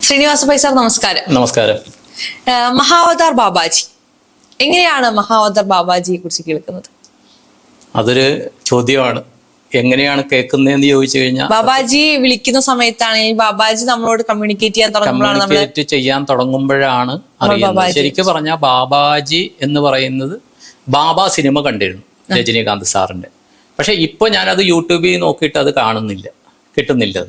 Srinivasa pi sir നമസ്കാരം. നമസ്കാരം. മഹാവതാർ ബാബാജി, എങ്ങനെയാണ് മഹാവതാർ ബാബാജിയെ കുറിച്ച് കേൾക്കുന്നത്? അതൊരു ചോദ്യമാണ്. എങ്ങനെയാണ് കേൾക്കുന്നതെന്ന് ചോദിച്ചു കഴിഞ്ഞാൽ, ബാബാജി വിളിക്കുന്ന സമയത്താണെങ്കിൽ ബാബാജി നമ്മളോട് കമ്മ്യൂണിക്കേറ്റ് ചെയ്യാൻ തുടങ്ങുമ്പോഴാണ് അറിയുന്നത്. ശരിക്കും പറഞ്ഞാൽ ബാബാജി എന്ന് പറയുന്നത് ബാബ സിനിമ കണ്ടിരുന്നു രജനീകാന്ത് സാറിന്റെ. പക്ഷെ ഇപ്പൊ ഞാനത് യൂട്യൂബിൽ നോക്കിയിട്ട് അത് കിട്ടുന്നില്ല.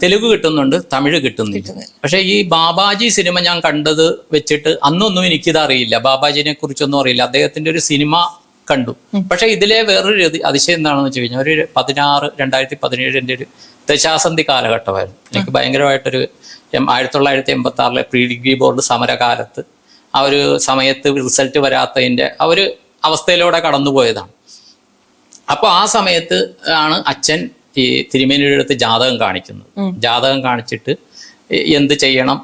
തെലുങ്ക് കിട്ടുന്നുണ്ട്, തമിഴ് കിട്ടുന്നില്ല. പക്ഷെ ഈ ബാബാജി സിനിമ ഞാൻ കണ്ടത് വെച്ചിട്ട് അന്നൊന്നും എനിക്കിത് അറിയില്ല, ബാബാജിനെ കുറിച്ചൊന്നും അറിയില്ല. അദ്ദേഹത്തിന്റെ ഒരു സിനിമ കണ്ടു. പക്ഷെ ഇതിലെ വേറൊരു അതിശയം എന്താണെന്ന് വെച്ച് കഴിഞ്ഞാൽ, ഒരു 2017 ഒരു ദശാസന്ധി കാലഘട്ടമായിരുന്നു. എനിക്ക് ഭയങ്കരമായിട്ടൊരു 1986 പ്രീ ഡിഗ്രി ബോർഡ് സമരകാലത്ത് ആ ഒരു സമയത്ത് റിസൾട്ട് വരാത്തതിന്റെ ആ ഒരു അവസ്ഥയിലൂടെ കടന്നുപോയതാണ്. അപ്പോൾ ആ സമയത്ത് ആണ് അച്ഛൻ ഈ തിരുമേനിയുടെ അടുത്ത് ജാതകം കാണിക്കുന്നത്. ജാതകം കാണിച്ചിട്ട് എന്ത് ചെയ്യണം,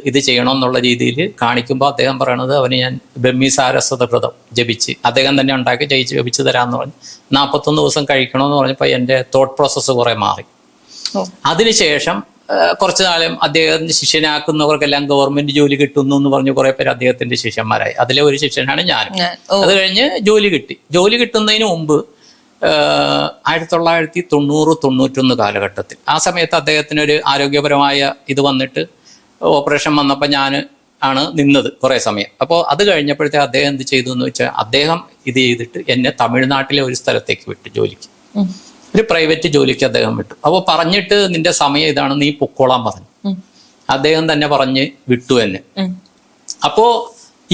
ഇത് ചെയ്യണം എന്നുള്ള രീതിയിൽ കാണിക്കുമ്പോൾ അദ്ദേഹം പറയണത്, അവന് ഞാൻ ബ്രഹ്മീസാരസ്വത വ്രതം ജപിച്ച് അദ്ദേഹം തന്നെ ഉണ്ടാക്കി ജപിച്ച് തരാമെന്ന് പറഞ്ഞു. 41 ദിവസം കഴിക്കണമെന്ന് പറഞ്ഞപ്പോൾ എൻ്റെ തോട്ട് പ്രോസസ്സ് കുറെ മാറി. അതിനുശേഷം കുറച്ചു കാലം അദ്ദേഹത്തിന്റെ ശിഷ്യനാക്കുന്നവർക്കെല്ലാം ഗവൺമെന്റ് ജോലി കിട്ടുന്നു എന്ന് പറഞ്ഞു കുറെ പേര് അദ്ദേഹത്തിന്റെ ശിഷ്യന്മാരായി. അതിലെ ഒരു ശിഷ്യനാണ് ഞാനും. അത് കഴിഞ്ഞ് ജോലി കിട്ടി. ജോലി കിട്ടുന്നതിന് മുമ്പ് 1990-91 കാലഘട്ടത്തിൽ, ആ സമയത്ത് അദ്ദേഹത്തിന് ഒരു ആരോഗ്യപരമായ ഇത് വന്നിട്ട് ഓപ്പറേഷൻ വന്നപ്പോൾ ഞാൻ ആണ് നിന്നത് കുറേ സമയം. അപ്പോൾ അത് കഴിഞ്ഞപ്പോഴത്തെ അദ്ദേഹം എന്ത് ചെയ്തു എന്ന് വെച്ചാൽ, അദ്ദേഹം ഇത് ചെയ്തിട്ട് എന്നെ തമിഴ്നാട്ടിലെ ഒരു സ്ഥലത്തേക്ക് വിട്ടു ജോലിക്ക്. ഒരു പ്രൈവറ്റ് ജോലിക്ക് അദ്ദേഹം വിട്ടു. അപ്പോൾ പറഞ്ഞിട്ട് നിന്റെ സമയം ഇതാണ്, നീ പൊക്കോളാൻ പറഞ്ഞു. അദ്ദേഹം തന്നെ പറഞ്ഞ് വിട്ടു എന്നെ. അപ്പോ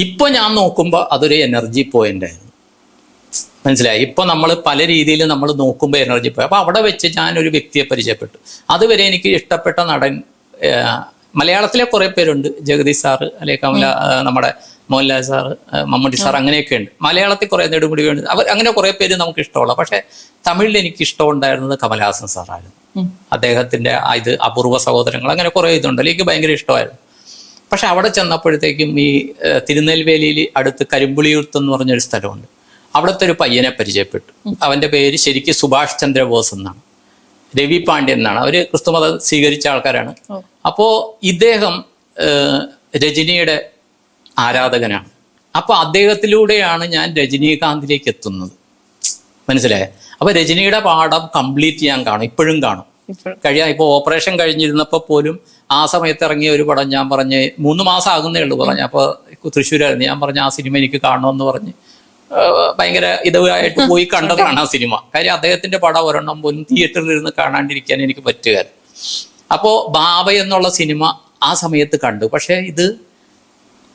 ഇപ്പൊ ഞാൻ നോക്കുമ്പോൾ അതൊരു എനർജി പോയിന്റ് ആയിരുന്നു. മനസ്സിലായി? ഇപ്പൊ നമ്മൾ പല രീതിയിൽ നമ്മൾ നോക്കുമ്പോൾ എനർജി പോയി. അപ്പൊ അവിടെ വെച്ച് ഞാനൊരു വ്യക്തിയെ പരിചയപ്പെട്ടു. അതുവരെ എനിക്ക് ഇഷ്ടപ്പെട്ട നടൻ മലയാളത്തിലെ കുറെ പേരുണ്ട്, ജഗദീഷ് സാറ്, അല്ലെങ്കിൽ നമ്മുടെ മോഹൻലാൽ സാറ്, മമ്മൂട്ടി സാർ, അങ്ങനെയൊക്കെ ഉണ്ട്. മലയാളത്തിൽ കുറെ നെടുമുടി വേണ്ടി അങ്ങനെ കുറെ പേര് നമുക്ക് ഇഷ്ടമുള്ള. പക്ഷെ തമിഴിൽ എനിക്ക് ഇഷ്ടമുണ്ടായിരുന്നത് കമലഹാസൻ സാറായിരുന്നു. അദ്ദേഹത്തിന്റെ ഇത് അപൂർവ സഹോദരങ്ങൾ, അങ്ങനെ കുറെ ഇതുണ്ടല്ലോ, എനിക്ക് ഭയങ്കര ഇഷ്ടമായിരുന്നു. പക്ഷെ അവിടെ ചെന്നപ്പോഴത്തേക്കും ഈ തിരുനെൽവേലിയിൽ അടുത്ത് കരിമ്പുളിയൂർത്ത് എന്ന് പറഞ്ഞൊരു സ്ഥലമുണ്ട്. അവിടുത്തെ ഒരു പയ്യനെ പരിചയപ്പെട്ടു. അവന്റെ പേര് ശരിക്കും സുഭാഷ് ചന്ദ്രബോസ് എന്നാണ്, രവി പാണ്ഡ്യൻ എന്നാണ്. അവര് ക്രിസ്തുമതം സ്വീകരിച്ച ആൾക്കാരാണ്. അപ്പോ ഇദ്ദേഹം രജനിയുടെ ആരാധകനാണ്. അപ്പൊ അദ്ദേഹത്തിലൂടെയാണ് ഞാൻ രജനീകാന്തിലേക്ക് എത്തുന്നത്. മനസ്സിലായ? അപ്പൊ രജനിയുടെ പാഠം കംപ്ലീറ്റ് ചെയ്യാൻ കാണും, ഇപ്പോഴും കാണും. ഇപ്പൊ ഓപ്പറേഷൻ കഴിഞ്ഞിരുന്നപ്പോൾ പോലും ആ സമയത്ത് ഇറങ്ങിയ ഒരു പടം ഞാൻ പറഞ്ഞ് 3 മാസം ആകുന്നേ ഉള്ളൂ പറഞ്ഞു. അപ്പൊ തൃശ്ശൂരായിരുന്നു. ഞാൻ പറഞ്ഞ ആ സിനിമ എനിക്ക് കാണണമെന്ന് പറഞ്ഞ് ഭയങ്കര ഇതായിട്ട് പോയി കണ്ടതാണ് ആ സിനിമ. കാര്യം അദ്ദേഹത്തിന്റെ പടം ഒരെണ്ണം പോലും തിയേറ്ററിൽ ഇരുന്ന് കാണാണ്ടിരിക്കാൻ എനിക്ക് പറ്റുകയാണ്. അപ്പോ ബാബ എന്നുള്ള സിനിമ ആ സമയത്ത് കണ്ടു. പക്ഷെ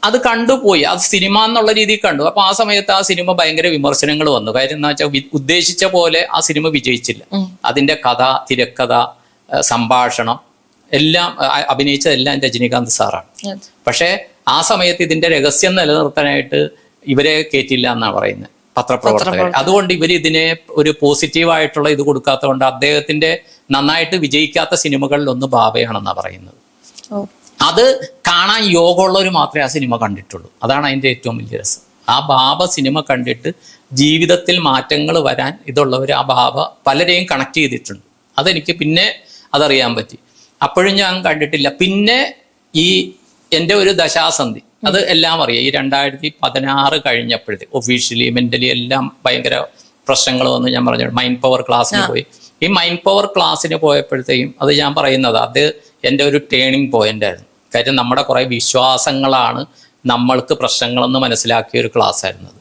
അത് കണ്ടുപോയി, അത് സിനിമ എന്നുള്ള രീതിയിൽ കണ്ടു. അപ്പൊ ആ സമയത്ത് ആ സിനിമ ഭയങ്കര വിമർശനങ്ങൾ വന്നു. കാര്യം എന്താ വെച്ചാൽ, ഉദ്ദേശിച്ച പോലെ ആ സിനിമ വിജയിച്ചില്ല. അതിന്റെ കഥ, തിരക്കഥ, സംഭാഷണം എല്ലാം അഭിനയിച്ചതെല്ലാം രജനീകാന്ത് സാറാണ്. പക്ഷെ ആ സമയത്ത് ഇതിന്റെ രഹസ്യം നിലനിർത്താനായിട്ട് ഇവരെ കയറ്റില്ല എന്നാണ് പറയുന്നത് പത്രപ്രവർത്തകർ. അതുകൊണ്ട് ഇതിനെ ഒരു പോസിറ്റീവായിട്ടുള്ള ഇത് കൊടുക്കാത്തത് കൊണ്ട് അദ്ദേഹത്തിന്റെ നന്നായിട്ട് വിജയിക്കാത്ത സിനിമകളിലൊന്ന് ബാബയാണെന്നാണ് പറയുന്നത്. അത് കാണാൻ യോഗമുള്ളവർ മാത്രമേ ആ സിനിമ കണ്ടിട്ടുള്ളൂ. അതാണ് അതിന്റെ ഏറ്റവും വലിയ രസം. ആ ബാബ സിനിമ കണ്ടിട്ട് ജീവിതത്തിൽ മാറ്റങ്ങൾ വരാൻ ഇതുള്ളവർ ആ ബാബ പലരെയും കണക്ട് ചെയ്തിട്ടുണ്ട്. അതെനിക്ക് പിന്നെ അതറിയാൻ പറ്റി. അപ്പോഴും ഞാൻ കണ്ടിട്ടില്ല. പിന്നെ ഈ എൻ്റെ ഒരു ദശാസന്ധി, അത് എല്ലാം അറിയാം. ഈ 2016 കഴിഞ്ഞപ്പോഴത്തേക്ക് ഒഫീഷ്യലി മെന്റലി എല്ലാം ഭയങ്കര പ്രശ്നങ്ങൾ വന്നു. ഞാൻ പറഞ്ഞു മൈൻഡ് പവർ ക്ലാസ്സിന് പോയി. ഈ മൈൻഡ് പവർ ക്ലാസ്സിന് പോയപ്പോഴത്തേക്കും അത് ഞാൻ പറയുന്നത്, അത് എൻ്റെ ഒരു ടേണിംഗ് പോയിന്റ് ആയിരുന്നു. കാര്യം നമ്മുടെ കുറെ വിശ്വാസങ്ങളാണ് നമ്മൾക്ക് പ്രശ്നങ്ങളെന്ന് മനസ്സിലാക്കിയ ഒരു ക്ലാസ് ആയിരുന്നു അത്.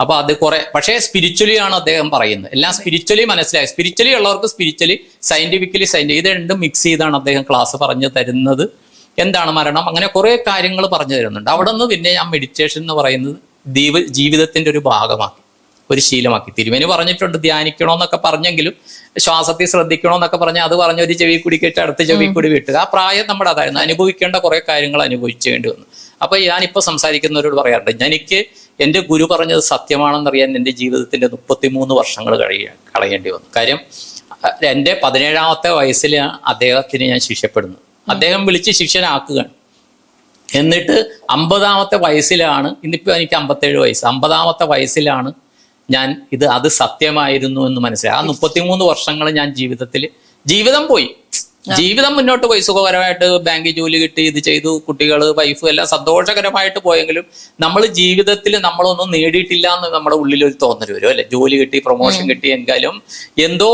അപ്പൊ അത് കുറെ, പക്ഷേ സ്പിരിച്വലി ആണ് അദ്ദേഹം പറയുന്നത്. എല്ലാം സ്പിരിച്വലി മനസ്സിലായി. സ്പിരിച്വലി ഉള്ളവർക്ക് സ്പിരിച്വലി, സയന്റിഫിക്കലി ഇത് രണ്ടും മിക്സ് ചെയ്താണ് അദ്ദേഹം ക്ലാസ് പറഞ്ഞു തരുന്നത്. എന്താണ് മരണം, അങ്ങനെ കുറെ കാര്യങ്ങൾ പറഞ്ഞു തരുന്നുണ്ട്. അവിടെ നിന്ന് പിന്നെ ഞാൻ മെഡിറ്റേഷൻ എന്ന് പറയുന്നത് ജീവിതത്തിന്റെ ഒരു ഭാഗമാക്കി, ഒരു ശീലമാക്കി. തിരുമേനി പറഞ്ഞിട്ടുണ്ട് ധ്യാനിക്കണമെന്നൊക്കെ പറഞ്ഞെങ്കിലും ശ്വാസത്തിൽ ശ്രദ്ധിക്കണമെന്നൊക്കെ പറഞ്ഞാൽ അത് പറഞ്ഞ ഒരു ചെവി കൂടി കേട്ട് അടുത്ത ചെവി കൂടി വിട്ടുക. ആ പ്രായം നമ്മുടെ അതായിരുന്നു. അനുഭവിക്കേണ്ട കുറെ കാര്യങ്ങൾ അനുഭവിച്ചേണ്ടി വന്നു. അപ്പൊ ഞാനിപ്പോൾ സംസാരിക്കുന്നവരോട് പറയാറുണ്ട്, എനിക്ക് എൻ്റെ ഗുരു പറഞ്ഞത് സത്യമാണെന്നറിയാൻ എൻ്റെ ജീവിതത്തിന്റെ 33 വർഷങ്ങൾ കളയേണ്ടി വന്നു. കാര്യം എൻ്റെ 17ാമത്തെ വയസ്സിൽ അദ്ദേഹത്തിന് ഞാൻ ശിഷ്യപ്പെടുന്നു. അദ്ദേഹം വിളിച്ച് ശിഷ്യനാക്കുകയാണ്. എന്നിട്ട് 50ാമത്തെ വയസ്സിലാണ്, ഇന്നിപ്പോൾ എനിക്ക് 57 വയസ്സ്, 50ാമത്തെ വയസ്സിലാണ് ഞാൻ അത് സത്യമായിരുന്നു എന്ന് മനസ്സിലായി. ആ 33 വർഷങ്ങൾ ഞാൻ ജീവിതം പോയി. ജീവിതം മുന്നോട്ട് പോയി സുഖകരമായിട്ട് ബാങ്കിൽ ജോലി കിട്ടി, ഇത് ചെയ്തു, കുട്ടികൾ വൈഫ് എല്ലാം സന്തോഷകരമായിട്ട് പോയെങ്കിലും നമ്മൾ ജീവിതത്തിൽ നമ്മളൊന്നും നേടിയിട്ടില്ല എന്ന് നമ്മുടെ ഉള്ളിൽ ഒരു തോന്നൽ വരും അല്ലെ. ജോലി കിട്ടി, പ്രൊമോഷൻ കിട്ടി, എങ്കിലും എന്തോ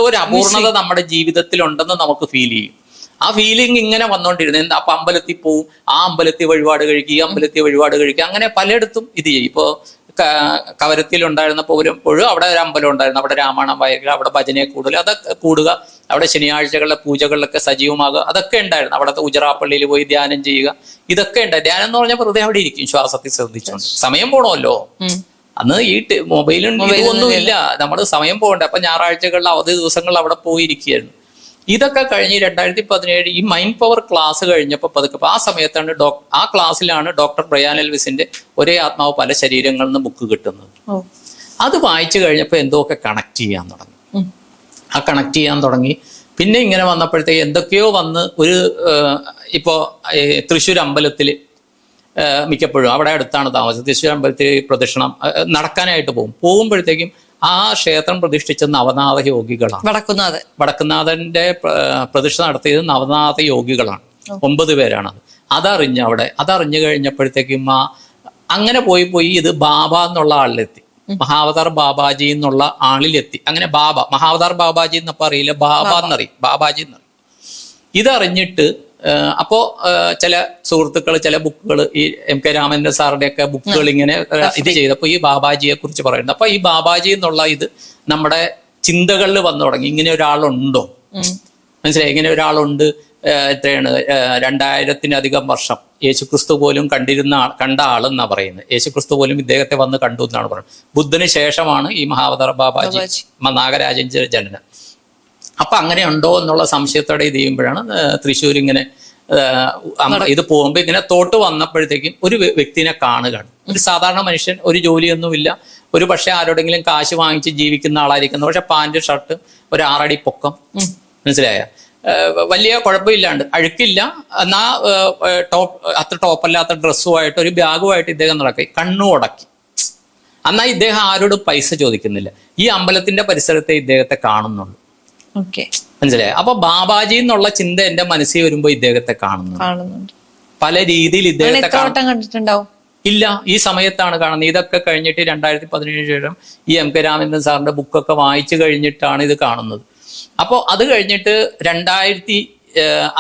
ഒരു അപൂർണത നമ്മുടെ ജീവിതത്തിൽ ഉണ്ടെന്ന് നമുക്ക് ഫീൽ ചെയ്യും. ആ ഫീലിംഗ് ഇങ്ങനെ വന്നോണ്ടിരുന്നത്. അപ്പൊ അമ്പലത്തിൽ പോവും, ആ അമ്പലത്തിൽ വഴിപാട് കഴിക്കുക, ഈ അമ്പലത്തിൽ വഴിപാട് കഴിക്കുക, അങ്ങനെ പലയിടത്തും ഇത് ചെയ്യും. ഇപ്പോ കവരത്തിൽ ഉണ്ടായിരുന്നപ്പോൾ എപ്പോഴും അവിടെ ഒരു അമ്പലം ഉണ്ടായിരുന്നു, അവിടെ രാമായണം വായിക്കുക, അവിടെ ഭജനയെ അതൊക്കെ കൂടുക, അവിടെ ശനിയാഴ്ചകളിലെ പൂജകളിലൊക്കെ സജീവമാകുക, അതൊക്കെ ഉണ്ടായിരുന്നു. അവിടുത്തെ ഉജറാപ്പള്ളിയിൽ പോയി ധ്യാനം ചെയ്യുക, ഇതൊക്കെ ഉണ്ടായി. ധ്യാനം എന്ന് പറഞ്ഞാൽ വെറുതെ അവിടെ ഇരിക്കും, ശ്വാസത്തിൽ ശ്രദ്ധിച്ചുകൊണ്ട്. സമയം പോണമല്ലോ, അന്ന് ഈ മൊബൈലും ഇതൊന്നുമില്ല, നമ്മൾ സമയം പോകണ്ടേ. അപ്പൊ ഞായറാഴ്ചകളിൽ അവധി ദിവസങ്ങളിൽ അവിടെ പോയിരിക്കുകയായിരുന്നു. ഇതൊക്കെ കഴിഞ്ഞ് 2017 ഈ മൈൻഡ് പവർ ക്ലാസ് കഴിഞ്ഞപ്പോൾ പതുക്കെ ആ സമയത്താണ് ആ ക്ലാസ്സിലാണ് ഡോക്ടർ ബ്രയാൻ എൽവിസിന്റെ ഒരേ ആത്മാവ് പല ശരീരങ്ങളിൽ നിന്ന് ബുക്ക് കിട്ടുന്നത്. അത് വായിച്ചു കഴിഞ്ഞപ്പോൾ എന്തൊക്കെ കണക്ട് ചെയ്യാൻ തുടങ്ങി. ആ കണക്ട് ചെയ്യാൻ തുടങ്ങി. പിന്നെ ഇങ്ങനെ വന്നപ്പോഴത്തേക്ക് എന്തൊക്കെയോ വന്ന് ഒരു ഇപ്പോ തൃശ്ശൂർ അമ്പലത്തിൽ മിക്കപ്പോഴും അവിടെ അടുത്താണ് താമസം. തൃശ്ശൂർ അമ്പലത്തിൽ പ്രദക്ഷിണം നടക്കാനായിട്ട് പോകുമ്പോഴത്തേക്കും ആ ക്ഷേത്രം പ്രതിഷ്ഠിച്ച നവനാഥ യോഗികളാണ്. വടക്കുന്നാഥന്റെ പ്രതിഷ്ഠ നടത്തിയത് നവനാഥ യോഗികളാണ്. 9 പേരാണത്. അതറിഞ്ഞു കഴിഞ്ഞപ്പോഴത്തേക്കും അങ്ങനെ പോയി ഇത് ബാബ എന്നുള്ള ആളിലെത്തി. മഹാവതാർ ബാബാജി എന്നുള്ള ആളിലെത്തി. അങ്ങനെ മഹാവതാർ ബാബാജി എന്നപ്പോ അറിയില്ല, ബാബ എന്നറിയും, ബാബാജി എന്നറിയും. ഇതറിഞ്ഞിട്ട് അപ്പോ ചില സുഹൃത്തുക്കൾ ചില ബുക്കുകൾ ഈ MK രാമന്റെ സാറിന്റെ ഒക്കെ ബുക്കുകൾ ഇങ്ങനെ ഇത് ചെയ്തപ്പോൾ ഈ ബാബാജിയെ കുറിച്ച് പറയുന്നുണ്ട്. അപ്പൊ ഈ ബാബാജി എന്നുള്ള ഇത് നമ്മുടെ ചിന്തകളിൽ വന്നു തുടങ്ങി. ഇങ്ങനെ ഒരാളുണ്ടോ, മനസ്സിലായി, ഇങ്ങനെ ഒരാളുണ്ട്. എത്രയാണ് 2000-ലധികം വർഷം യേശുക്രിസ്തു പോലും കണ്ട ആളെന്നാ പറയുന്നത്. യേശുക്രിസ്തു പോലും ഇദ്ദേഹത്തെ വന്ന് കണ്ടു എന്നാണ് പറയുന്നത്. ബുദ്ധന് ശേഷമാണ് ഈ മഹാവതാർ ബാബാജി നാഗരാജന്റെ ജനനം. അപ്പൊ അങ്ങനെ ഉണ്ടോ എന്നുള്ള സംശയത്തോടെ ഇത് ചെയ്യുമ്പോഴാണ് തൃശ്ശൂർ ഇങ്ങനെ ഇത് പോകുമ്പോൾ ഇങ്ങനെ തോട്ട് വന്നപ്പോഴത്തേക്കും ഒരു വ്യക്തിനെ കാണുകയാണ്. ഒരു സാധാരണ മനുഷ്യൻ, ഒരു ജോലിയൊന്നുമില്ല, ഒരു പക്ഷെ ആരോടെങ്കിലും കാശ് വാങ്ങിച്ച് ജീവിക്കുന്ന ആളായിരിക്കുന്നു. പക്ഷെ പാന്റ് ഷർട്ട്, ഒരു 6 അടി പൊക്കം, മനസ്സിലായ, വലിയ കുഴപ്പമില്ലാണ്ട്, അഴുക്കില്ല, എന്നാ അത്ര ടോപ്പല്ലാത്ത ഡ്രസ്സുമായിട്ട് ഒരു ബാഗുമായിട്ട് ഇദ്ദേഹം നടക്കി, കണ്ണു ഉടക്കി. എന്നാൽ ഇദ്ദേഹം ആരോടും പൈസ ചോദിക്കുന്നില്ല. ഈ അമ്പലത്തിന്റെ പരിസരത്തെ ഇദ്ദേഹത്തെ കാണുന്നുള്ളൂ. മനസ്സിലായി. അപ്പൊ ബാബാജി എന്നുള്ള ചിന്ത എന്റെ മനസ്സിൽ വരുമ്പോ ഇദ്ദേഹത്തെ കാണുന്നുണ്ട്. പല രീതിയിൽ ഇദ്ദേഹത്തെ കണ്ടിട്ടുണ്ടാവും. ഇല്ല, ഈ സമയത്താണ് കാണുന്നത്. ഇതൊക്കെ കഴിഞ്ഞിട്ട് 2017 ശേഷം ഈ MK രാമചന്ദ്രൻ സാറിന്റെ ബുക്കൊക്കെ വായിച്ചു കഴിഞ്ഞിട്ടാണ് ഇത് കാണുന്നത്. അപ്പോൾ അത് കഴിഞ്ഞിട്ട്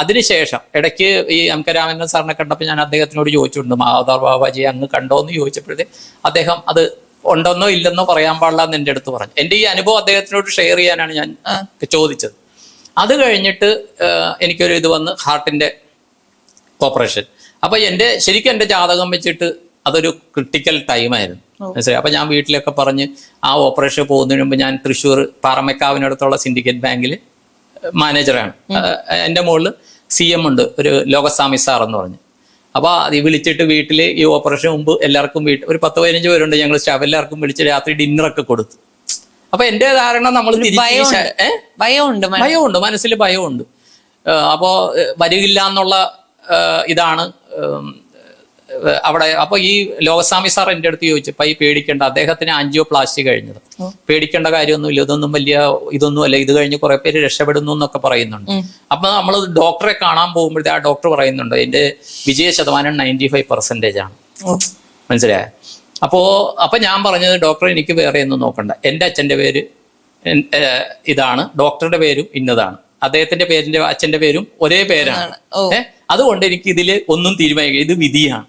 അതിനുശേഷം ഇടയ്ക്ക് ഈ MK രാമചന്ദ്രൻ സാറിനെ കണ്ടപ്പോൾ ഞാൻ അദ്ദേഹത്തിനോട് ചോദിച്ചിട്ടുണ്ട്, മഹാവതാർ ബാബാജി അങ്ങ് കണ്ടോ എന്ന് ചോദിച്ചപ്പോഴത്തെ അദ്ദേഹം അത് ഉണ്ടെന്നോ ഇല്ലെന്നോ പറയാൻ പാടില്ല എന്ന് എൻ്റെ അടുത്ത് പറഞ്ഞു. എൻ്റെ ഈ അനുഭവം അദ്ദേഹത്തിനോട് ഷെയർ ചെയ്യാനാണ് ഞാൻ ചോദിച്ചത്. അത് കഴിഞ്ഞിട്ട് എനിക്കൊരു ഇത് വന്ന് ഹാർട്ടിന്റെ ഓപ്പറേഷൻ. അപ്പൊ ശരിക്കും എൻ്റെ ജാതകം വെച്ചിട്ട് അതൊരു ക്രിട്ടിക്കൽ ടൈമായിരുന്നു, മനസ്സിലായി. അപ്പൊ ഞാൻ വീട്ടിലൊക്കെ പറഞ്ഞ് ആ ഓപ്പറേഷൻ പോകുന്നതിന് മുമ്പ് ഞാൻ തൃശ്ശൂർ പാറമേക്കാവിനടുത്തുള്ള സിൻഡിക്കേറ്റ് ബാങ്കിൽ മാനേജറാണ്. എൻ്റെ മുകളിൽ CM ഉണ്ട്, ഒരു ലോകസ്വാമി സാർ എന്ന് പറഞ്ഞ്. അപ്പൊ അത് വിളിച്ചിട്ട് വീട്ടിൽ ഈ ഓപ്പറേഷൻ മുമ്പ് എല്ലാവർക്കും ഒരു 10-15 പേരുണ്ട്, ഞങ്ങൾ സ്റ്റാഫ് എല്ലാവർക്കും വിളിച്ച് രാത്രി ഡിന്നറൊക്കെ കൊടുത്തു. അപ്പൊ എന്റെ ധാരണ നമ്മൾ ഭയമുണ്ട്, മനസ്സിൽ ഭയമുണ്ട്. അപ്പോ വരികില്ല എന്നുള്ള ഇതാണ് അവിടെ. അപ്പൊ ഈ ലോകസ്വാമി സാർ എൻ്റെ അടുത്ത് ചോദിച്ചപ്പോ ഈ പേടിക്കേണ്ട, അദ്ദേഹത്തിന് ആൻജിയോപ്ലാസ്റ്റി കഴിഞ്ഞത്, പേടിക്കേണ്ട കാര്യമൊന്നുമില്ല, ഇതൊന്നും അല്ല, ഇത് കഴിഞ്ഞ് കുറെ പേര് രക്ഷപ്പെടുന്നു എന്നൊക്കെ പറയുന്നുണ്ട്. അപ്പൊ നമ്മൾ ഡോക്ടറെ കാണാൻ പോകുമ്പോഴത്തെ ആ ഡോക്ടർ പറയുന്നുണ്ട് എന്റെ വിജയ ശതമാനം 95% ആണ്, മനസ്സിലായ. അപ്പൊ ഞാൻ പറഞ്ഞത് ഡോക്ടർ എനിക്ക് വേറെ ഒന്നും നോക്കണ്ട, എൻ്റെ അച്ഛൻ്റെ പേര് ഇതാണ്, ഡോക്ടറുടെ പേരും ഇന്നതാണ്, അദ്ദേഹത്തിന്റെ പേരിന്റെ അച്ഛന്റെ പേരും ഒരേ പേരാണ്. അതുകൊണ്ട് എനിക്ക് ഇതിൽ ഒന്നും തീരുമാനിക്കുക, ഇത് വിധിയാണ്,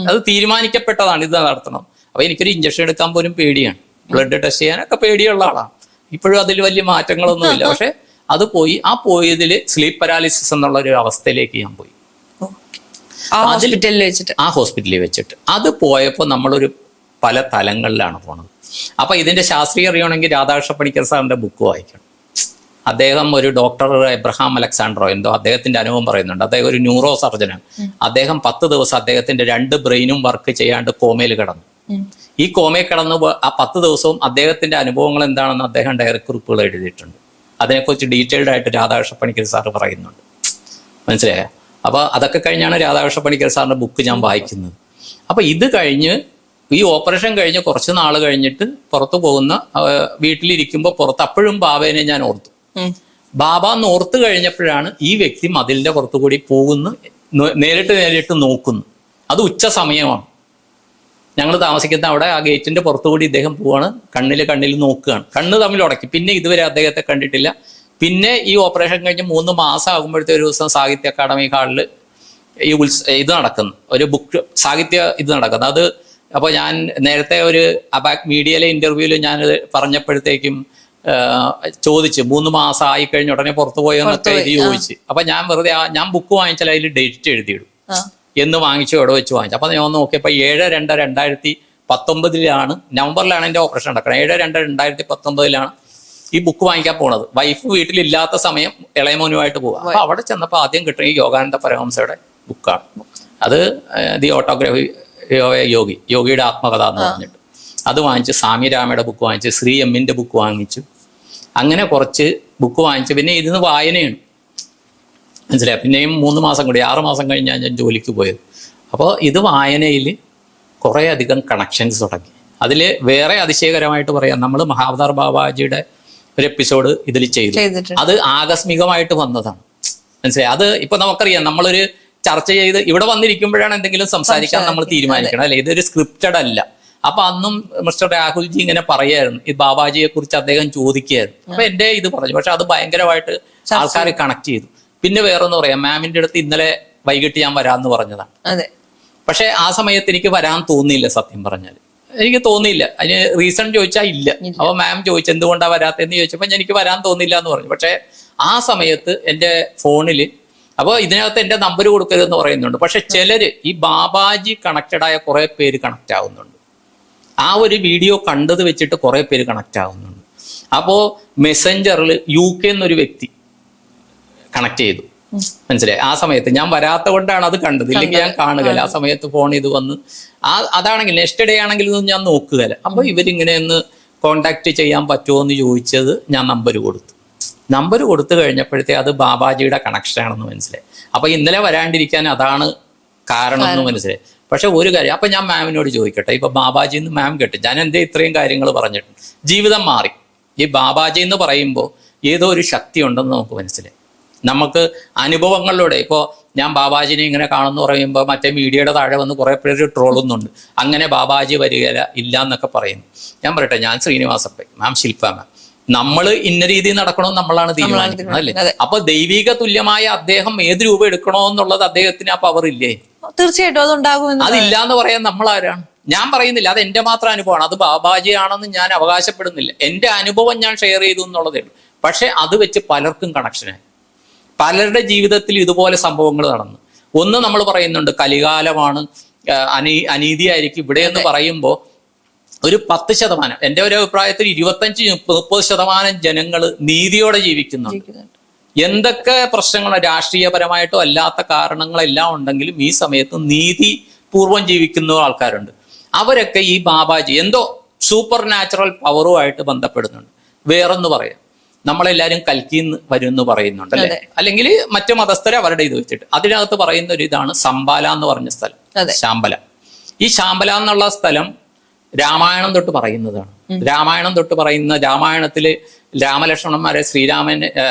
അത് തീരുമാനിക്കപ്പെട്ടതാണ്, ഇത് നടത്തണം. അപ്പൊ എനിക്കൊരു ഇഞ്ചക്ഷൻ എടുക്കാൻ പോലും പേടിയാണ്, ബ്ലഡ് ടെസ്റ്റ് ചെയ്യാനൊക്കെ പേടിയുള്ള ആളാണ്. ഇപ്പോഴും അതിൽ വലിയ മാറ്റങ്ങളൊന്നുമില്ല. പക്ഷെ അത് പോയതിൽ സ്ലീപ്പ് പാരാലിസിസ് എന്നുള്ള ഒരു അവസ്ഥയിലേക്ക് ഞാൻ പോയി, ആ ഹോസ്പിറ്റലിൽ വെച്ചിട്ട്. അത് പോയപ്പോൾ നമ്മളൊരു പല തലങ്ങളിലാണ് പോണത്. അപ്പൊ ഇതിന്റെ ശാസ്ത്രീയം അറിയണമെങ്കിൽ രാധാകൃഷ്ണ പണിക്കർ സാറിന്റെ ബുക്ക് വായിക്കണം. അദ്ദേഹം ഒരു ഡോക്ടർ എബ്രഹാം അലക്സാണ്ടറോ എന്തോ അദ്ദേഹത്തിന്റെ അനുഭവം പറയുന്നുണ്ട്. അദ്ദേഹം ഒരു ന്യൂറോ സർജനാണ്. അദ്ദേഹം 10 ദിവസം അദ്ദേഹത്തിന്റെ 2 ബ്രെയിനും വർക്ക് ചെയ്യാണ്ട് കോമയിൽ കിടന്നു. ഈ കോമയിൽ കിടന്ന് ആ 10 ദിവസവും അദ്ദേഹത്തിന്റെ അനുഭവങ്ങൾ എന്താണെന്ന് അദ്ദേഹം ഡയറി കുറിപ്പുകൾ എഴുതിയിട്ടുണ്ട്. അതിനെക്കുറിച്ച് ഡീറ്റെയിൽഡ് ആയിട്ട് രാധാകൃഷ്ണ പണിക്കർ സാറ് പറയുന്നുണ്ട്, മനസ്സിലായ. അപ്പൊ അതൊക്കെ കഴിഞ്ഞാണ് രാധാകൃഷ്ണ പണിക്കർ സാറിന്റെ ബുക്ക് ഞാൻ വായിക്കുന്നത്. അപ്പൊ ഇത് കഴിഞ്ഞ് ഈ ഓപ്പറേഷൻ കഴിഞ്ഞ് കുറച്ച് നാൾ കഴിഞ്ഞിട്ട് പുറത്തു പോകുന്ന വീട്ടിലിരിക്കുമ്പോൾ പുറത്ത് അപ്പോഴും ബാബേനെ ഞാൻ ഓർത്തു. ബാബ നോർത്ത് കഴിഞ്ഞപ്പോഴാണ് ഈ വ്യക്തി മതിലിന്റെ പുറത്തുകൂടി പോകുന്നു, നേരിട്ട് നോക്കുന്നു. അത് ഉച്ച സമയമാണ്. ഞങ്ങൾ താമസിക്കുന്ന അവിടെ ആ ഗേറ്റിന്റെ പുറത്തുകൂടി ഇദ്ദേഹം പോവാണ്, കണ്ണിൽ നോക്കുകയാണ്. കണ്ണ് തമ്മിൽ ഉടക്കി. പിന്നെ ഇതുവരെ അദ്ദേഹത്തെ കണ്ടിട്ടില്ല. പിന്നെ ഈ ഓപ്പറേഷൻ കഴിഞ്ഞ് 3 മാസം ആകുമ്പോഴത്തെ ഒരു ദിവസം സാഹിത്യ അക്കാദമി ഹാളിൽ ഈ ഇത് നടക്കുന്നു, ഒരു ബുക്ക് സാഹിത്യ ഇത് നടക്കുന്നു. അത് അപ്പോൾ ഞാൻ നേരത്തെ ഒരു അബാക് മീഡിയയിലെ ഇന്റർവ്യൂവിൽ ഞാൻ പറഞ്ഞപ്പോഴത്തേക്കും ചോദിച്ചു 3 മാസം ആയി കഴിഞ്ഞ ഉടനെ പുറത്തു പോയെന്നൊക്കെ എഴുതി ചോദിച്ചു. അപ്പൊ ഞാൻ വെറുതെ ഞാൻ ബുക്ക് വാങ്ങിച്ചാൽ അതിൽ ഡേറ്റ് എഴുതിയിടും, എന്ന് വാങ്ങിച്ചു എവിടെ വെച്ച് വാങ്ങിച്ചു. അപ്പൊ ഞാൻ നോക്കിയപ്പോൾ 7/2/2019 നവംബറിലാണ് എൻ്റെ ഓപ്പറേഷൻ നടക്കുന്നത്. 7/2/2019 ഈ ബുക്ക് വാങ്ങിക്കാൻ പോണത്. വൈഫ് വീട്ടിലില്ലാത്ത സമയം ഇളയമോനുമായിട്ട് പോകുക. അപ്പൊ അവിടെ ചെന്നപ്പോൾ ആദ്യം കിട്ടുന്ന ഈ യോഗാനന്ദ പരമഹംസയുടെ ബുക്കാണ്. അത് ദി ഓട്ടോഗ്രാഫി യോഗിയുടെ ആത്മകഥ എന്ന് പറഞ്ഞിട്ട് അത് വാങ്ങിച്ചു. സ്വാമി രാമയുടെ ബുക്ക് വാങ്ങിച്ചു, ശ്രീ എമ്മിന്റെ ബുക്ക് വാങ്ങിച്ചു. അങ്ങനെ കുറച്ച് ബുക്ക് വാങ്ങിച്ചു. പിന്നെ ഇതിന് വായനയാണ്, മനസ്സിലായി. പിന്നെയും 3 മാസം കൂടി 6 മാസം കഴിഞ്ഞാൽ ഞാൻ ജോലിക്ക് പോയത്. അപ്പോൾ ഇത് വായനയിൽ കുറേ അധികം കണക്ഷൻസ് തുടങ്ങി. അതിൽ വേറെ അതിശയകരമായിട്ട് പറയാം, നമ്മൾ മഹാവതാർ ബാബാജിയുടെ ഒരു എപ്പിസോഡ് ഇതിൽ ചെയ്തു. അത് ആകസ്മികമായിട്ട് വന്നതാണ്, മനസ്സിലായി. അത് ഇപ്പൊ നമുക്കറിയാം, നമ്മളൊരു ചർച്ച ചെയ്ത് ഇവിടെ വന്നിരിക്കുമ്പോഴാണ് എന്തെങ്കിലും സംസാരിക്കാൻ നമ്മൾ തീരുമാനിക്കണം, അല്ലെ? ഇതൊരു സ്ക്രിപ്റ്റഡ് അല്ല. അപ്പൊ അന്നും മിസ്റ്റർ രാഹുൽജി ഇങ്ങനെ പറയായിരുന്നു, ഈ ബാബാജിയെ കുറിച്ച് അദ്ദേഹം ചോദിക്കുകയായിരുന്നു. അപ്പൊ എന്റെ ഇത് പറഞ്ഞു, പക്ഷെ അത് ഭയങ്കരമായിട്ട് ആൾക്കാർ കണക്ട് ചെയ്തു. പിന്നെ വേറൊന്ന് പറയാം, മാമിന്റെ അടുത്ത് ഇന്നലെ വൈകിട്ട് ഞാൻ വരാമെന്ന് പറഞ്ഞതാണ്. പക്ഷെ ആ സമയത്ത് എനിക്ക് വരാൻ തോന്നിയില്ല, സത്യം പറഞ്ഞാൽ എനിക്ക് തോന്നിയില്ല. അതിന് റീസൺ ചോദിച്ചാൽ ഇല്ല. അപ്പൊ മാം ചോദിച്ചു എന്തുകൊണ്ടാണ് വരാത്തതെന്ന് ചോദിച്ചപ്പോൾ എനിക്ക് വരാൻ തോന്നില്ല എന്ന് പറഞ്ഞു. പക്ഷെ ആ സമയത്ത് എൻ്റെ ഫോണിൽ, അപ്പോൾ ഇതിനകത്ത് എൻ്റെ നമ്പർ കൊടുക്കരുതെന്ന് പറയുന്നുണ്ട്. പക്ഷെ ചിലര് ഈ ബാബാജി കണക്റ്റഡ് ആയ കുറെ പേര് കണക്റ്റ് ആവുന്നുണ്ട്. ആ ഒരു വീഡിയോ കണ്ടത് വെച്ചിട്ട് കുറെ പേര് കണക്റ്റ് ആവുന്നുണ്ട്. അപ്പോൾ മെസ്സഞ്ചറിൽ UK എന്നൊരു വ്യക്തി കണക്ട് ചെയ്തു, മനസ്സിലായി. ആ സമയത്ത് ഞാൻ വരാത്ത കൊണ്ടാണ് അത് കണ്ടത്, ഇല്ലെങ്കിൽ ഞാൻ കാണുകയില്ല. ആ സമയത്ത് ഫോൺ ഇത് വന്ന് അതാണെങ്കിൽ നെക്സ്റ്റ് ഡേ ആണെങ്കിൽ ഇതൊന്നും ഞാൻ നോക്കുകയില്ല. അപ്പൊ ഇവരിങ്ങനെ ഒന്ന് കോണ്ടാക്ട് ചെയ്യാൻ പറ്റുമോ എന്ന് ചോദിച്ചത് ഞാൻ നമ്പർ കൊടുത്തു. നമ്പർ കൊടുത്തു കഴിഞ്ഞപ്പോഴത്തേ അത് ബാബാജിയുടെ കണക്ഷൻ ആണെന്ന് മനസ്സിലായി. അപ്പൊ ഇന്നലെ വരാണ്ടിരിക്കാൻ അതാണ് കാരണം എന്ന് മനസ്സിലായി. പക്ഷെ ഒരു കാര്യം, അപ്പൊ ഞാൻ മാമിനോട് ചോദിക്കട്ടെ, ഇപ്പൊ ബാബാജി എന്ന് മാം കേട്ടു, ഞാൻ എന്തേ ഇത്രയും കാര്യങ്ങൾ പറഞ്ഞിട്ടുണ്ട്. ജീവിതം മാറി. ഈ ബാബാജി എന്ന് പറയുമ്പോൾ ഏതോ ഒരു ശക്തി ഉണ്ടെന്ന് നമുക്ക് മനസ്സിലായി. നമുക്ക് അനുഭവങ്ങളിലൂടെ, ഇപ്പോൾ ഞാൻ ബാബാജിനെ ഇങ്ങനെ കാണുന്നു പറയുമ്പോൾ മറ്റേ മീഡിയയുടെ താഴെ വന്ന് കുറെ പേര് ട്രോളുന്നുണ്ട്, അങ്ങനെ ബാബാജി വരികയില്ല ഇല്ല എന്നൊക്കെ പറയുന്നു. ഞാൻ പറയട്ടെ, ഞാൻ ശ്രീനിവാസപ്പ, മാം ശില്പ മാം, നമ്മൾ ഇന്ന രീതിയിൽ നടക്കണമെന്ന് നമ്മളാണ് തീരുമാനിക്കുന്നത്, അല്ലേ? അപ്പൊ ദൈവിക തുല്യമായ അദ്ദേഹം ഏത് രൂപം എടുക്കണോ എന്നുള്ളത് അദ്ദേഹത്തിന് ആ പവർ ഇല്ലേ? തീർച്ചയായിട്ടും അതുണ്ടാകും. അതില്ല എന്ന് പറയാൻ നമ്മൾ ആരാണ്? ഞാൻ പറയുന്നില്ല അത് എന്റെ മാത്രം അനുഭവമാണ്, അത് ബാബാജി ആണെന്ന് ഞാൻ അവകാശപ്പെടുന്നില്ല. എന്റെ അനുഭവം ഞാൻ ഷെയർ ചെയ്തു എന്നുള്ളതേ ഉള്ളൂ. പക്ഷെ അത് വെച്ച് പലർക്കും കണക്ഷനായി, പലരുടെ ജീവിതത്തിൽ ഇതുപോലെ സംഭവങ്ങൾ നടന്നു. ഒന്ന് നമ്മൾ പറയുന്നുണ്ട് കലികാലമാണ്, അനീതിയായിരിക്കും ഇവിടെ എന്ന് പറയുമ്പോൾ ഒരു 10%, എൻ്റെ ഒരു അഭിപ്രായത്തിൽ 25-30% ജനങ്ങൾ നീതിയോടെ ജീവിക്കുന്നുണ്ട്. എന്തൊക്കെ പ്രശ്നങ്ങൾ രാഷ്ട്രീയപരമായിട്ടോ അല്ലാത്ത കാരണങ്ങളെല്ലാം ഉണ്ടെങ്കിലും ഈ സമയത്ത് നീതിപൂർവം ജീവിക്കുന്ന ആൾക്കാരുണ്ട്. അവരൊക്കെ ഈ ബാബാജി എന്തോ സൂപ്പർ നാച്ചുറൽ പവറുമായിട്ട് ബന്ധപ്പെടുന്നുണ്ട്. വേറൊന്ന് പറയാം, നമ്മളെല്ലാവരും കൽക്കിന്ന് വരുമെന്ന് പറയുന്നുണ്ട്, അല്ലെ? അല്ലെങ്കിൽ മറ്റു മതസ്ഥരെ അവരുടെ ഇത് വെച്ചിട്ട് അതിനകത്ത് പറയുന്ന ഒരു ഇതാണ് ശാംബല എന്ന് പറഞ്ഞ സ്ഥലം. ശാംബല, ഈ ശാംബല എന്നുള്ള സ്ഥലം രാമായണം തൊട്ട് പറയുന്നതാണ്. രാമായണം തൊട്ട് പറയുന്ന, രാമായണത്തില് രാമലക്ഷ്മണന്മാരെ ശ്രീരാമൻ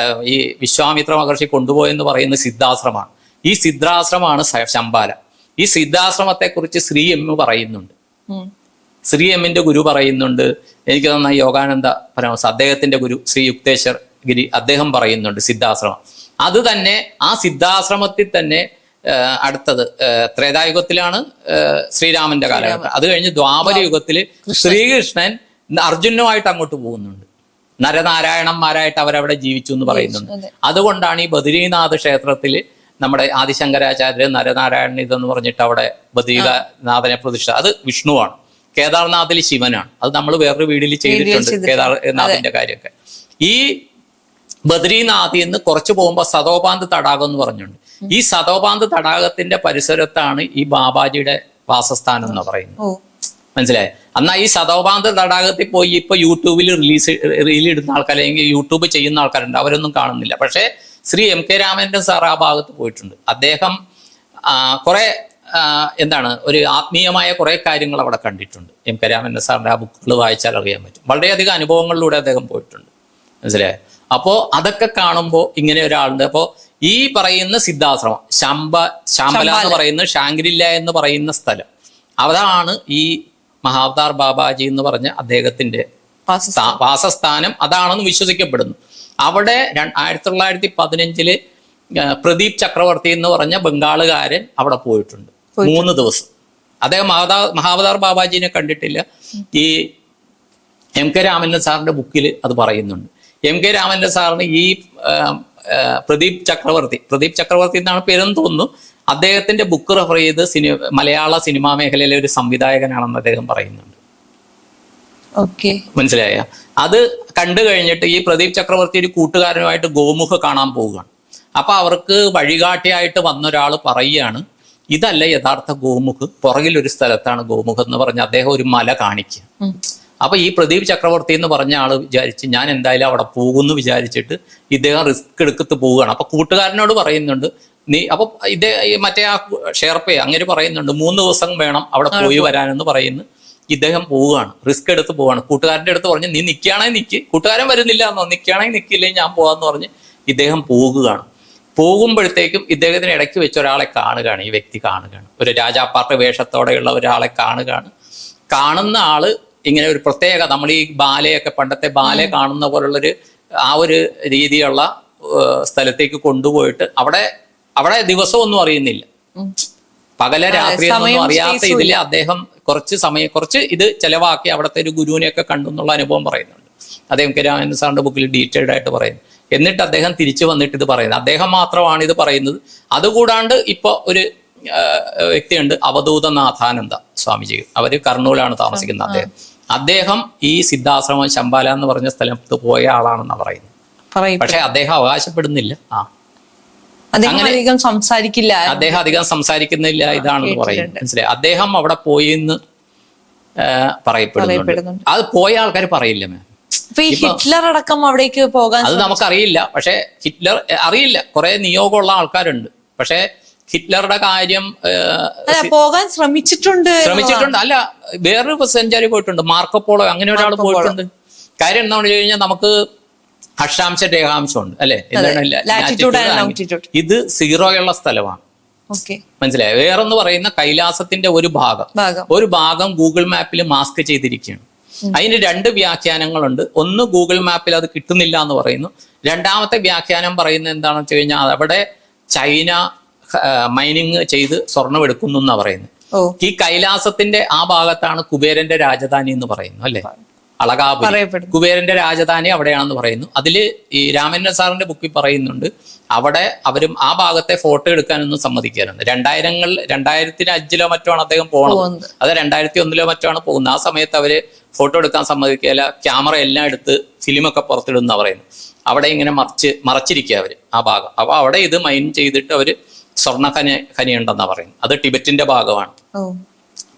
ഈ വിശ്വാമിത്ര മഹർഷി കൊണ്ടുപോയെന്ന് പറയുന്ന സിദ്ധാശ്രമമാണ്. ഈ സിദ്ധാശ്രമമാണ് ശാംബല. ഈ സിദ്ധാശ്രമത്തെ കുറിച്ച് ശ്രീ എം പറയുന്നുണ്ട്. ശ്രീ എമ്മിന്റെ ഗുരു പറയുന്നുണ്ട്, എനിക്ക് നന്നായി യോഗാനന്ദ പരമഹംസ അദ്ദേഹത്തിന്റെ ഗുരു ശ്രീ യുക്തേശ്വർ ഗിരി അദ്ദേഹം പറയുന്നുണ്ട് സിദ്ധാശ്രമം. അത് തന്നെ ആ സിദ്ധാശ്രമത്തിൽ തന്നെ അടുത്തത് ത്രേതായുഗത്തിലാണ് ശ്രീരാമന്റെ കാലഘട്ടം. അത് കഴിഞ്ഞ് ദ്വാപര യുഗത്തില് ശ്രീകൃഷ്ണൻ അർജുനുമായിട്ട് അങ്ങോട്ട് പോകുന്നുണ്ട്. നരനാരായണന്മാരായിട്ട് അവരവിടെ ജീവിച്ചു എന്ന് പറയുന്നുണ്ട്. അതുകൊണ്ടാണ് ഈ ബദ്രീനാഥ് ക്ഷേത്രത്തില് നമ്മുടെ ആദിശങ്കരാചാര്യർ നരനാരായണൻ ഇതെന്ന് പറഞ്ഞിട്ട് അവിടെ ബദ്രീനാഥനെ പ്രതിഷ്ഠ, അത് വിഷ്ണുവാണ്. കേദാർനാഥിൽ ശിവനാണ്. അത് നമ്മൾ വേറൊരു വീഡിയോയിൽ ചെയ്തിട്ടുണ്ട് കേദാർനാഥിന്റെ കാര്യമൊക്കെ. ഈ ബദ്രീനാഥിൽ നിന്ന് കുറച്ച് പോകുമ്പോൾ സതോപാന്ത് തടാകം എന്ന് പറഞ്ഞിട്ടുണ്ട്. ഈ സതോപാന്ത് തടാകത്തിന്റെ പരിസരത്താണ് ഈ ബാബാജിയുടെ വാസസ്ഥാനം എന്ന് പറയുന്നത്, മനസ്സിലായി. എന്നാൽ ഈ സതോപാന്ത് തടാകത്തിൽ പോയി ഇപ്പൊ യൂട്യൂബിൽ റീലിടുന്ന ആൾക്കാർ, അല്ലെങ്കിൽ യൂട്യൂബ് ചെയ്യുന്ന ആൾക്കാരുണ്ട്, അവരൊന്നും കാണുന്നില്ല. പക്ഷേ ശ്രീ MK രാമന്റെ സാർ ആ ഭാഗത്ത് പോയിട്ടുണ്ട്. അദ്ദേഹം കുറെ ഒരു ആത്മീയമായ കുറെ കാര്യങ്ങൾ അവിടെ കണ്ടിട്ടുണ്ട്. MK രാമന്റെ സാറിന്റെ ആ ബുക്കുകൾ വായിച്ചാൽ അറിയാൻ പറ്റും. വളരെയധികം അനുഭവങ്ങളിലൂടെ അദ്ദേഹം പോയിട്ടുണ്ട്, മനസ്സിലായോ? അപ്പോ അതൊക്കെ കാണുമ്പോൾ ഇങ്ങനെ ഒരാളുണ്ട്. അപ്പോ ഈ പറയുന്ന സിദ്ധാശ്രമം ശാംബല എന്ന് പറയുന്ന ഷാങ്ക്രില എന്ന് പറയുന്ന സ്ഥലം, അതാണ് ഈ മഹാവതാർ ബാബാജി എന്ന് പറഞ്ഞ അദ്ദേഹത്തിന്റെ വാസസ്ഥാനം അതാണെന്ന് വിശ്വസിക്കപ്പെടുന്നു. അവിടെ 1915 പ്രദീപ് ചക്രവർത്തി എന്ന് പറഞ്ഞ ബംഗാളുകാരൻ അവിടെ പോയിട്ടുണ്ട് 3 ദിവസം. അദ്ദേഹം മഹാവതാർ ബാബാജിനെ കണ്ടിട്ടില്ല. ഈ MK രാമൻ സാറിന്റെ ബുക്കിൽ അത് പറയുന്നുണ്ട്. MK രാമൻ സാറിന് ഈ പ്രദീപ് ചക്രവർത്തി എന്നാണ് പേരെന്ന് തോന്നുന്നു. അദ്ദേഹത്തിന്റെ ബുക്ക് റെഫർ ചെയ്ത് മലയാള സിനിമാ മേഖലയിലെ ഒരു സംവിധായകനാണെന്ന് അദ്ദേഹം പറയുന്നുണ്ട്. മനസ്സിലായ? അത് കണ്ടു കഴിഞ്ഞിട്ട് ഈ പ്രദീപ് ചക്രവർത്തി ഒരു കൂട്ടുകാരനുമായിട്ട് ഗോമുഖ കാണാൻ പോവുകയാണ്. അപ്പൊ അവർക്ക് വഴികാട്ടിയായിട്ട് വന്ന ഒരാൾ പറയുകയാണ്, ഇതല്ല യഥാർത്ഥ ഗോമുഖ്, പുറകിലൊരു സ്ഥലത്താണ് ഗോമുഖ് എന്ന് പറഞ്ഞ് അദ്ദേഹം ഒരു മല കാണിക്കുക. അപ്പൊ ഈ പ്രദീപ് ചക്രവർത്തി എന്ന് പറഞ്ഞ ആള് വിചാരിച്ച് ഞാൻ എന്തായാലും അവിടെ പോകുന്നു വിചാരിച്ചിട്ട് ഇദ്ദേഹം റിസ്ക് എടുക്കത്ത് പോവുകയാണ്. അപ്പൊ കൂട്ടുകാരനോട് പറയുന്നുണ്ട്, നീ അപ്പൊ മറ്റേ ആ ഷെർപ്പേ അങ്ങനെ പറയുന്നുണ്ട് 3 ദിവസം വേണം അവിടെ പോയി വരാനെന്ന് പറയുന്നു. ഇദ്ദേഹം പോവുകയാണ്, റിസ്ക് എടുത്ത് പോവുകയാണ്. കൂട്ടുകാരൻ്റെ അടുത്ത് പറഞ്ഞ് നീ നിൽക്കുകയാണെങ്കിൽ നിൽക്ക്, കൂട്ടുകാരൻ വരുന്നില്ല എന്നോ, നിൽക്കുകയാണെങ്കിൽ നിൽക്കില്ലെങ്കിൽ ഞാൻ പോകാന്ന് പറഞ്ഞ് ഇദ്ദേഹം പോകുകയാണ്. പോകുമ്പോഴത്തേക്കും ഇദ്ദേഹത്തിന് ഇടയ്ക്ക് വെച്ച് ഒരാളെ കാണുകയാണ്, ഈ വ്യക്തി കാണുകയാണ്, ഒരു രാജാപ്പാർട്ട് വേഷത്തോടെയുള്ള ഒരാളെ കാണുകയാണ്. കാണുന്ന ആള് ഇങ്ങനെ ഒരു പ്രത്യേക, നമ്മൾ ഈ ബാലയൊക്കെ പണ്ടത്തെ ബാലെ കാണുന്ന പോലുള്ളൊരു ആ ഒരു രീതിയുള്ള സ്ഥലത്തേക്ക് കൊണ്ടുപോയിട്ട് അവിടെ ദിവസമൊന്നും അറിയുന്നില്ല, പകല രാത്രി ഒന്നും അറിയാത്ത ഇതിൽ അദ്ദേഹം കുറച്ച് ഇത് ചെലവാക്കി അവിടുത്തെ ഒരു ഗുരുവിനെയൊക്കെ കണ്ടു എന്നുള്ള അനുഭവം പറയുന്നുണ്ട്. അദ്ദേഹം MK രാമൻ സാറിന്റെ ബുക്കിൽ ഡീറ്റെയിൽഡ് ആയിട്ട് പറയുന്നു. എന്നിട്ട് അദ്ദേഹം തിരിച്ചു വന്നിട്ട് ഇത് പറയുന്നത്, അദ്ദേഹം മാത്രമാണ് ഇത് പറയുന്നത്. അതുകൂടാണ്ട് ഇപ്പൊ ഒരു വ്യക്തിയുണ്ട്, അവധൂതനാഥാനന്ദ സ്വാമിജി, അവര് കർണൂലാണ് താമസിക്കുന്നത്. അദ്ദേഹം ഈ സിദ്ധാശ്രമം ശംബാല എന്ന് പറഞ്ഞ സ്ഥലത്ത് പോയ ആളാണെന്നാണ് പറയുന്നത്. പക്ഷെ അദ്ദേഹം അവകാശപ്പെടുന്നില്ല. അദ്ദേഹം അധികം സംസാരിക്കുന്നില്ല ഇതാണെന്ന് പറയുന്നത്. മനസ്സിലായി? അദ്ദേഹം അവിടെ പോയി എന്ന് പറയപ്പെടുന്നുണ്ട്. അത് പോയ ആൾക്കാർ പറയില്ല മാം. ഹിറ്റ്ലർ അടക്കം അവിടേക്ക് പോകാൻ അത് നമുക്കറിയില്ല. പക്ഷെ ഹിറ്റ്ലർ അറിയില്ല, കുറെ നിയോഗമുള്ള ആൾക്കാരുണ്ട്. പക്ഷെ ഹിറ്റ്ലറുടെ കാര്യം പോകാൻ ശ്രമിച്ചിട്ടുണ്ട്. അല്ല, വേറൊരു സഞ്ചാരി പോയിട്ടുണ്ട്, മാർക്കോപോളോ, അങ്ങനെ ഒരാൾ പോയിട്ടുണ്ട്. കാര്യം എന്താണെന്ന് വെച്ച് കഴിഞ്ഞാൽ നമുക്ക് അക്ഷാംശ രേഖാംശമുണ്ട് അല്ലെ, ഇത് 0 ഉള്ള സ്ഥലമാണ്. മനസ്സിലായോ? വേറൊന്ന് പറയുന്ന കൈലാസത്തിന്റെ ഒരു ഭാഗം ഗൂഗിൾ മാപ്പിൽ മാസ്ക് ചെയ്തിരിക്കുകയാണ്. അതിന് 2 വ്യാഖ്യാനങ്ങളുണ്ട്. ഒന്ന്, ഗൂഗിൾ മാപ്പിൽ അത് കിട്ടുന്നില്ല എന്ന് പറയുന്നു. രണ്ടാമത്തെ വ്യാഖ്യാനം പറയുന്നത് എന്താണെന്ന് വെച്ച് കഴിഞ്ഞാൽ അവിടെ ചൈന മൈനിങ് ചെയ്ത് സ്വർണം എടുക്കുന്നു എന്നാണ് പറയുന്നത്. ഈ കൈലാസത്തിന്റെ ആ ഭാഗത്താണ് കുബേരന്റെ രാജധാനി എന്ന് പറയുന്നു അല്ലെ, അളകാപുരി. കുബേരന്റെ രാജധാനി അവിടെയാണെന്ന് പറയുന്നു. അതില് ഈ രാമൻ സാറിന്റെ ബുക്കിൽ പറയുന്നുണ്ട്, അവിടെ അവരും ആ ഭാഗത്തെ ഫോട്ടോ എടുക്കാനൊന്നും സമ്മതിക്കാറുണ്ട്. 2005 മറ്റോ ആണ് അദ്ദേഹം പോകുന്നത്, അത് 2001 മറ്റോ ആണ് പോകുന്നത്. ആ സമയത്ത് അവര് ഫോട്ടോ എടുക്കാൻ സമ്മതിക്കില്ല, ക്യാമറ എല്ലാം എടുത്ത് ഫിലിമൊക്കെ പുറത്തിടുന്ന പറയുന്നു. അവിടെ ഇങ്ങനെ മറച്ചിരിക്കുക അവര് ആ ഭാഗം. അപ്പൊ അവിടെ ഇത് മൈൻ ചെയ്തിട്ട് അവര് സ്വർണ്ണ ഖനിയുണ്ടെന്നാ പറയുന്നത്. അത് ടിബറ്റിന്റെ ഭാഗമാണ്,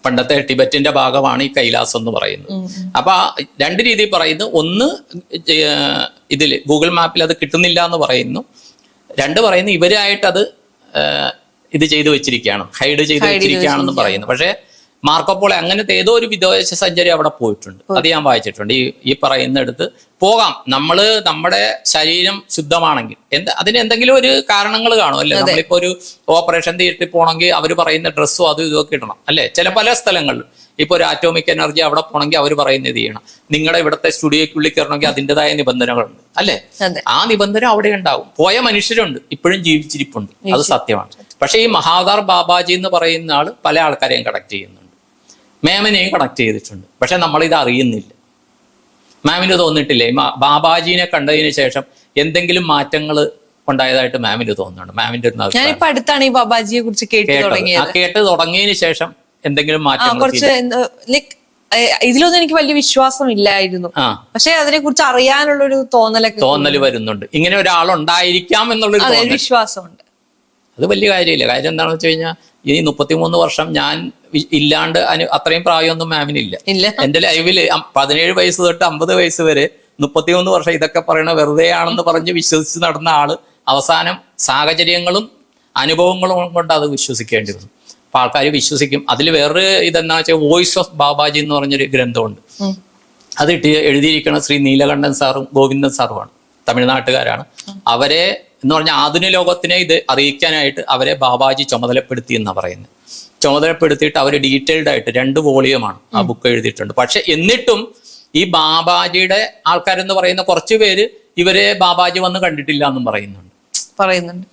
പണ്ടത്തെ ടിബറ്റിന്റെ ഭാഗമാണ് ഈ കൈലാസം എന്ന് പറയുന്നത്. അപ്പൊ 2 രീതിയിൽ പറയുന്നു. ഒന്ന്, ഇതില് ഗൂഗിൾ മാപ്പിൽ അത് കിട്ടുന്നില്ല എന്ന് പറയുന്നു. 2 പറയുന്നു ഇവരായിട്ട് അത് ഇത് ചെയ്തു വെച്ചിരിക്കുകയാണ്, ഹൈഡ് ചെയ്ത് വെച്ചിരിക്കുകയാണെന്ന് പറയുന്നു. പക്ഷെ മാർക്കോപോളോ അങ്ങനത്തെ ഏതോ ഒരു വിദേശ സഞ്ചാരി അവിടെ പോയിട്ടുണ്ട്, അത് ഞാൻ വായിച്ചിട്ടുണ്ട്. ഈ പറയുന്നിടത്ത് പോകാം, നമ്മുടെ ശരീരം ശുദ്ധമാണെങ്കിൽ. അതിന് എന്തെങ്കിലും ഒരു കാരണങ്ങൾ കാണും അല്ലെ. നമ്മളിപ്പോ ഒരു ഓപ്പറേഷൻ തിയേറ്ററിൽ പോകണമെങ്കിൽ അവർ പറയുന്ന ഡ്രസ്സും അതും ഇതൊക്കെ ഇടണം അല്ലെ. പല സ്ഥലങ്ങളിൽ ഇപ്പൊ ഒരു ആറ്റോമിക് എനർജി അവിടെ പോകണമെങ്കിൽ അവർ പറയുന്നത് ഇത് ചെയ്യണം. നിങ്ങളുടെ ഇവിടുത്തെ സ്റ്റുഡിയോയ്ക്കുള്ളിൽ കയറണമെങ്കിൽ അതിൻ്റെതായ നിബന്ധനകളുണ്ട് അല്ലെ. ആ നിബന്ധന അവിടെ ഉണ്ടാവും. പോയ മനുഷ്യരുണ്ട്, ഇപ്പോഴും ജീവിച്ചിരിപ്പുണ്ട്, അത് സത്യമാണ്. പക്ഷെ ഈ മഹാവതാർ ബാബാജി എന്ന് പറയുന്ന ആള് പല ആൾക്കാരെയും കണക്ട് ചെയ്യുന്നുണ്ട്, മാമിനെയും കണക്ട് ചെയ്തിട്ടുണ്ട്. പക്ഷെ നമ്മളിത് അറിയുന്നില്ല. മാമിന് തോന്നിയിട്ടില്ലേ ബാബാജീനെ കണ്ടതിന് ശേഷം എന്തെങ്കിലും മാറ്റങ്ങൾ ഉണ്ടായതായിട്ട് മാമിന് തോന്നുന്നുണ്ട്? മാമിന്റെ അടുത്താണ് ഈ ബാബാജിയെ കുറിച്ച് കേട്ട് തുടങ്ങിയതിന് ശേഷം എന്തെങ്കിലും മാറ്റം? ഇതിലൊന്നും എനിക്ക് വലിയ വിശ്വാസം ഇല്ലായിരുന്നു, പക്ഷെ അതിനെ കുറിച്ച് അറിയാനുള്ളൊരു തോന്നൽ വരുന്നുണ്ട്. ഇങ്ങനെ ഒരാളുണ്ടായിരിക്കാം എന്നുള്ളൊരു വിശ്വാസമുണ്ട്. അത് വലിയ കാര്യമില്ല. കാര്യം എന്താണെന്ന് വെച്ച് കഴിഞ്ഞാൽ ഈ 33 വർഷം ഞാൻ ഇല്ലാണ്ട് അത്രയും പ്രായമൊന്നും മാമിനില്ല. എന്റെ ലൈവില് 17 വയസ്സ് തൊട്ട് 50 വയസ്സ് വരെ 33 വർഷം ഇതൊക്കെ പറയണ വെറുതെ ആണെന്ന് പറഞ്ഞ് വിശ്വസിച്ച് നടന്ന ആള് അവസാനം സാഹചര്യങ്ങളും അനുഭവങ്ങളും കൊണ്ട് അത് വിശ്വസിക്കേണ്ടി വന്നു. അപ്പൊ ആൾക്കാർ വിശ്വസിക്കും. അതിൽ വേറൊരു ഇതെന്നാ വെച്ചാൽ വോയിസ് ഓഫ് ബാബാജി എന്ന് പറഞ്ഞൊരു ഗ്രന്ഥമുണ്ട്. അത് എഴുതിയിരിക്കുന്ന ശ്രീ നീലകണ്ഠൻ സാറും ഗോവിന്ദൻ സാറുമാണ്, തമിഴ്നാട്ടുകാരാണ്. അവരെ എന്ന് പറഞ്ഞാൽ ആധുനിക ലോകത്തിനെ ഇത് അറിയിക്കാനായിട്ട് അവരെ ബാബാജി ചുമതലപ്പെടുത്തി എന്നാണ് പറയുന്നത്. ചുമതലപ്പെടുത്തിയിട്ട് അവർ ഡീറ്റെയിൽഡ് ആയിട്ട് 2 വോളിയമാണ് ആ ബുക്ക് എഴുതിയിട്ടുണ്ട്. പക്ഷെ എന്നിട്ടും ഈ ബാബാജിയുടെ ആൾക്കാരെന്ന് പറയുന്ന കുറച്ച് പേര് ഇവരെ ബാബാജി വന്ന് കണ്ടിട്ടില്ല എന്നും പറയുന്നുണ്ട്.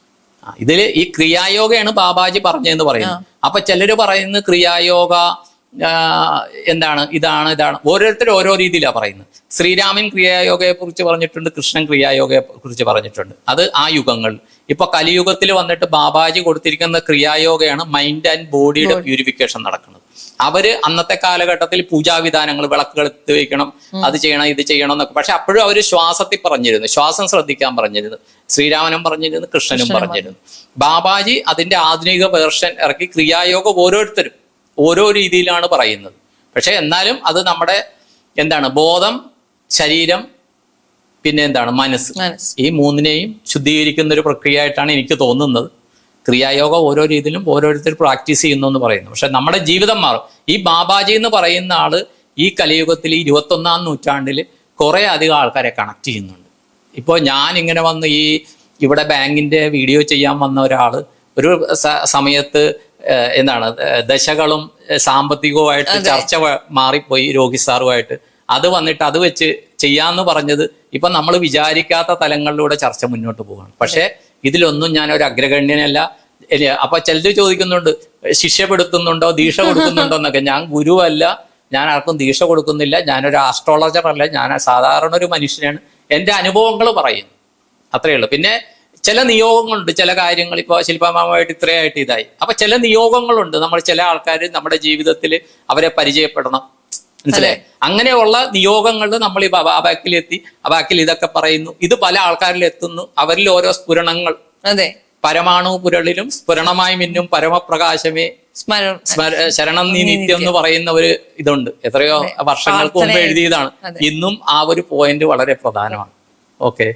ഇതില് ഈ ക്രിയായോഗയാണ് ബാബാജി പറഞ്ഞതെന്ന് പറയുന്നത്. അപ്പൊ ചിലര് പറയുന്നത് ക്രിയായോഗ എന്താണ്, ഇതാണ് ഓരോരുത്തരും ഓരോ രീതിയിലാണ് പറയുന്നത്. ശ്രീരാമൻ ക്രിയായോഗയെ കുറിച്ച് പറഞ്ഞിട്ടുണ്ട്, കൃഷ്ണൻ ക്രിയായോഗയെ കുറിച്ച് പറഞ്ഞിട്ടുണ്ട്. അത് ആ യുഗങ്ങൾ. ഇപ്പൊ കലിയുഗത്തിൽ വന്നിട്ട് ബാബാജി കൊടുത്തിരിക്കുന്ന ക്രിയായോഗയാണ് മൈൻഡ് ആൻഡ് ബോഡിയുടെ പ്യൂരിഫിക്കേഷൻ നടക്കുന്നത്. അവര് അന്നത്തെ കാലഘട്ടത്തിൽ പൂജാവിധാനങ്ങൾ, വിളക്കുകൾ എത്തി വയ്ക്കണം, അത് ചെയ്യണം, ഇത് ചെയ്യണം എന്നൊക്കെ. പക്ഷെ അപ്പോഴും അവര് ശ്വാസത്തിൽ പറഞ്ഞിരുന്നു, ശ്വാസം ശ്രദ്ധിക്കാൻ പറഞ്ഞിരുന്നു. ശ്രീരാമനും പറഞ്ഞിരുന്നു, കൃഷ്ണനും പറഞ്ഞിരുന്നു. ബാബാജി അതിന്റെ ആധുനിക വേർഷൻ ഇറക്കി. ക്രിയായോഗം ഓരോരുത്തരും ഓരോ രീതിയിലാണ് പറയുന്നത്. പക്ഷെ എന്നാലും അത് നമ്മുടെ ബോധം, ശരീരം, പിന്നെ മനസ്സ്, ഈ 3നെയും ശുദ്ധീകരിക്കുന്ന ഒരു പ്രക്രിയ ആയിട്ടാണ് എനിക്ക് തോന്നുന്നത്. ക്രിയായോഗം ഓരോ രീതിയിലും ഓരോരുത്തർ പ്രാക്ടീസ് ചെയ്യുന്നു എന്ന് പറയുന്നു. പക്ഷെ നമ്മുടെ ജീവിതം മാറും. ഈ ബാബാജി എന്ന് പറയുന്ന ആള് ഈ കലിയുഗത്തിൽ 21ാം നൂറ്റാണ്ടിൽ കുറെ അധികം ആൾക്കാരെ കണക്ട് ചെയ്യുന്നുണ്ട്. ഇപ്പോൾ ഞാൻ ഇങ്ങനെ വന്ന് ഇവിടെ ബാങ്കിന്റെ വീഡിയോ ചെയ്യാൻ വന്ന ഒരാള് ഒരു സമയത്ത് ദശകളും സാമ്പത്തികവുമായിട്ട് ചർച്ച മാറിപ്പോയി രോഗി സാറുമായിട്ട്. അത് വന്നിട്ട് അത് വെച്ച് ചെയ്യാന്ന് പറഞ്ഞത് ഇപ്പൊ നമ്മൾ വിചാരിക്കാത്ത തലങ്ങളിലൂടെ ചർച്ച മുന്നോട്ട് പോവാണ്. പക്ഷെ ഇതിലൊന്നും ഞാൻ ഒരു അഗ്രഗണ്യനല്ല. അപ്പൊ ചിലര് ചോദിക്കുന്നുണ്ട്, ശിക്ഷപ്പെടുത്തുന്നുണ്ടോ, ദീക്ഷ കൊടുക്കുന്നുണ്ടോ എന്നൊക്കെ. ഞാൻ ഗുരുവല്ല, ഞാൻ ആർക്കും ദീക്ഷ കൊടുക്കുന്നില്ല, ഞാനൊരു ആസ്ട്രോളജർ അല്ല, ഞാൻ സാധാരണ ഒരു മനുഷ്യനാണ്. എൻ്റെ അനുഭവങ്ങൾ പറയുന്നു, അത്രയേ ഉള്ളൂ. പിന്നെ ചില നിയോഗങ്ങളുണ്ട്, ചില കാര്യങ്ങൾ. ഇപ്പോൾ ശില്പമാമായിട്ട് ഇത്രയായിട്ട് ഇതായി. അപ്പൊ ചില നിയോഗങ്ങളുണ്ട്. നമ്മൾ ചില ആൾക്കാർ നമ്മുടെ ജീവിതത്തിൽ അവരെ പരിചയപ്പെടണം, മനസ്സിലായി? അങ്ങനെയുള്ള നിയോഗങ്ങൾ നമ്മൾ ഈ അബാക്കിലെത്തി, അബാക്കിൽ ഇതൊക്കെ പറയുന്നു. ഇത് പല ആൾക്കാരിൽ എത്തുന്നു. അവരിൽ ഓരോ സ്ഫുരണങ്ങൾ. പരമാണു പുരളിലും സ്ഫുരണമായി മിന്നും പരമപ്രകാശമേ ശരണം നീ നിത്യം എന്ന് പറയുന്ന ഒരു ഇതുണ്ട്. എത്രയോ വർഷങ്ങൾക്ക് മുമ്പ് എഴുതിയതാണ്. ഇന്നും ആ ഒരു പോയിന്റ് വളരെ പ്രധാനമാണ്. ഓക്കെ.